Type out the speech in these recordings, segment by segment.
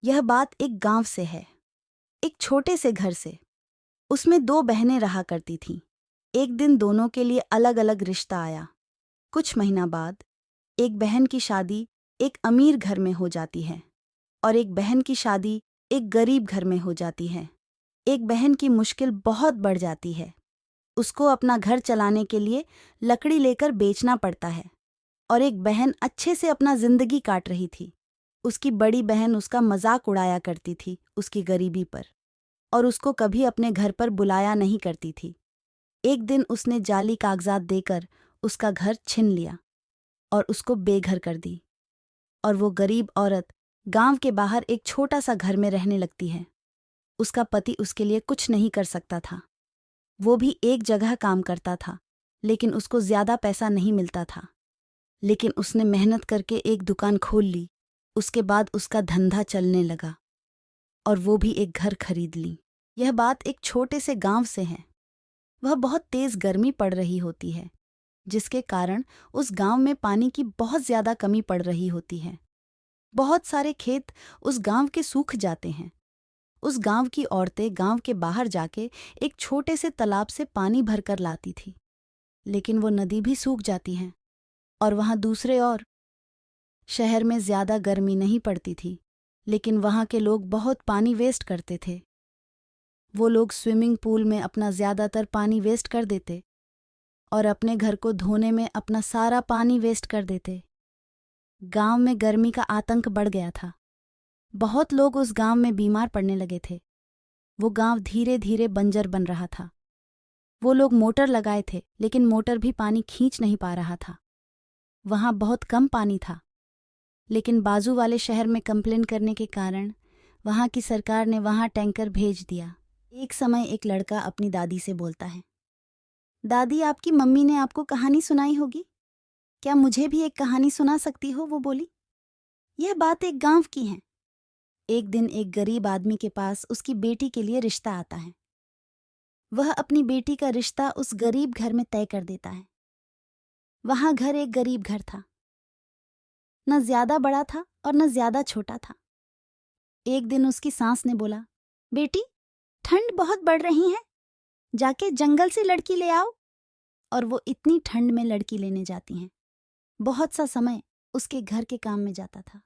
यह बात एक गांव से है, एक छोटे से घर से। उसमें दो बहनें रहा करती थीं। एक दिन दोनों के लिए अलग अलग रिश्ता आया। कुछ महीना बाद एक बहन की शादी एक अमीर घर में हो जाती है और एक बहन की शादी एक गरीब घर में हो जाती है। एक बहन की मुश्किल बहुत बढ़ जाती है। उसको अपना घर चलाने के लिए लकड़ी लेकर बेचना पड़ता है और एक बहन अच्छे से अपना जिंदगी काट रही थी। उसकी बड़ी बहन उसका मजाक उड़ाया करती थी उसकी गरीबी पर और उसको कभी अपने घर पर बुलाया नहीं करती थी। एक दिन उसने जाली कागजात देकर उसका घर छीन लिया और उसको बेघर कर दी और वो गरीब औरत गांव के बाहर एक छोटा सा घर में रहने लगती है। उसका पति उसके लिए कुछ नहीं कर सकता था। वो भी एक जगह काम करता था, लेकिन उसको ज्यादा पैसा नहीं मिलता था। लेकिन उसने मेहनत करके एक दुकान खोल ली। उसके बाद उसका धंधा चलने लगा और वो भी एक घर खरीद ली। यह बात एक छोटे से गांव से है। वह बहुत तेज गर्मी पड़ रही होती है, जिसके कारण उस गांव में पानी की बहुत ज्यादा कमी पड़ रही होती है। बहुत सारे खेत उस गांव के सूख जाते हैं। उस गांव की औरतें गांव के बाहर जाके एक छोटे से तालाब से पानी भरकर लाती थी, लेकिन वो नदी भी सूख जाती है। और वहां दूसरे और शहर में ज्यादा गर्मी नहीं पड़ती थी, लेकिन वहां के लोग बहुत पानी वेस्ट करते थे। वो लोग स्विमिंग पूल में अपना ज्यादातर पानी वेस्ट कर देते और अपने घर को धोने में अपना सारा पानी वेस्ट कर देते। गांव में गर्मी का आतंक बढ़ गया था। बहुत लोग उस गांव में बीमार पड़ने लगे थे। वो गांव धीरे धीरे बंजर बन रहा था। वो लोग मोटर लगाए थे, लेकिन मोटर भी पानी खींच नहीं पा रहा था। वहां बहुत कम पानी था, लेकिन बाजू वाले शहर में कंप्लेन करने के कारण वहां की सरकार ने वहां टैंकर भेज दिया। एक समय एक लड़का अपनी दादी से बोलता है, दादी, आपकी मम्मी ने आपको कहानी सुनाई होगी, क्या मुझे भी एक कहानी सुना सकती हो? वो बोली। यह बात एक गांव की है। एक दिन एक गरीब आदमी के पास उसकी बेटी के लिए रिश्ता आता है। वह अपनी बेटी का रिश्ता उस गरीब घर में तय कर देता है। वहां घर एक गरीब घर था, न ज्यादा बड़ा था और न ज्यादा छोटा था। एक दिन उसकी सास ने बोला, बेटी, ठंड बहुत बढ़ रही है, जाके जंगल से लड़की ले आओ। और वो इतनी ठंड में लड़की लेने जाती हैं। बहुत सा समय उसके घर के काम में जाता था।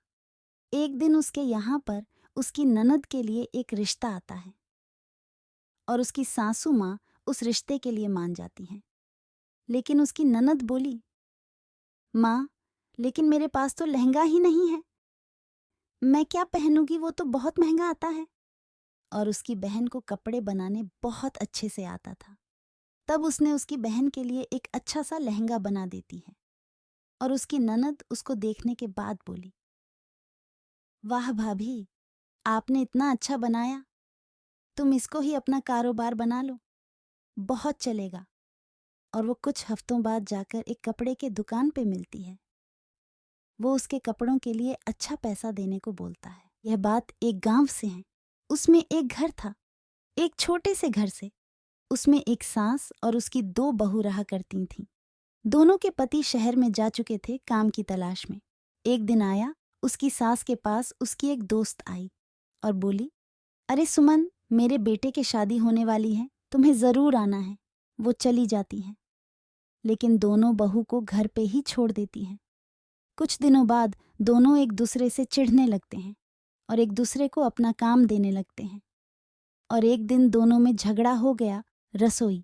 एक दिन उसके यहाँ पर उसकी ननद के लिए एक रिश्ता आता है और उसकी सासू माँ उस रिश्ते के लिए मान जाती हैं। लेकिन उसकी ननद बोली, माँ, लेकिन मेरे पास तो लहंगा ही नहीं है, मैं क्या पहनूंगी, वो तो बहुत महंगा आता है। और उसकी बहन को कपड़े बनाने बहुत अच्छे से आता था। तब उसने उसकी बहन के लिए एक अच्छा सा लहंगा बना देती है और उसकी ननद उसको देखने के बाद बोली, वाह भाभी, आपने इतना अच्छा बनाया, तुम इसको ही अपना कारोबार बना लो, बहुत चलेगा। और वो कुछ हफ्तों बाद जाकर एक कपड़े के दुकान पे मिलती है। वो उसके कपड़ों के लिए अच्छा पैसा देने को बोलता है। यह बात एक गांव से है। उसमें एक घर था, एक छोटे से घर से। उसमें एक सास और उसकी दो बहू रहा करती थीं। दोनों के पति शहर में जा चुके थे काम की तलाश में। एक दिन आया, उसकी सास के पास उसकी एक दोस्त आई और बोली, अरे सुमन, मेरे बेटे की शादी होने वाली है, तुम्हें जरूर आना है। वो चली जाती हैं, लेकिन दोनों बहू को घर पे ही छोड़ देती हैं। कुछ दिनों बाद दोनों एक दूसरे से चिढ़ने लगते हैं और एक दूसरे को अपना काम देने लगते हैं। और एक दिन दोनों में झगड़ा हो गया रसोई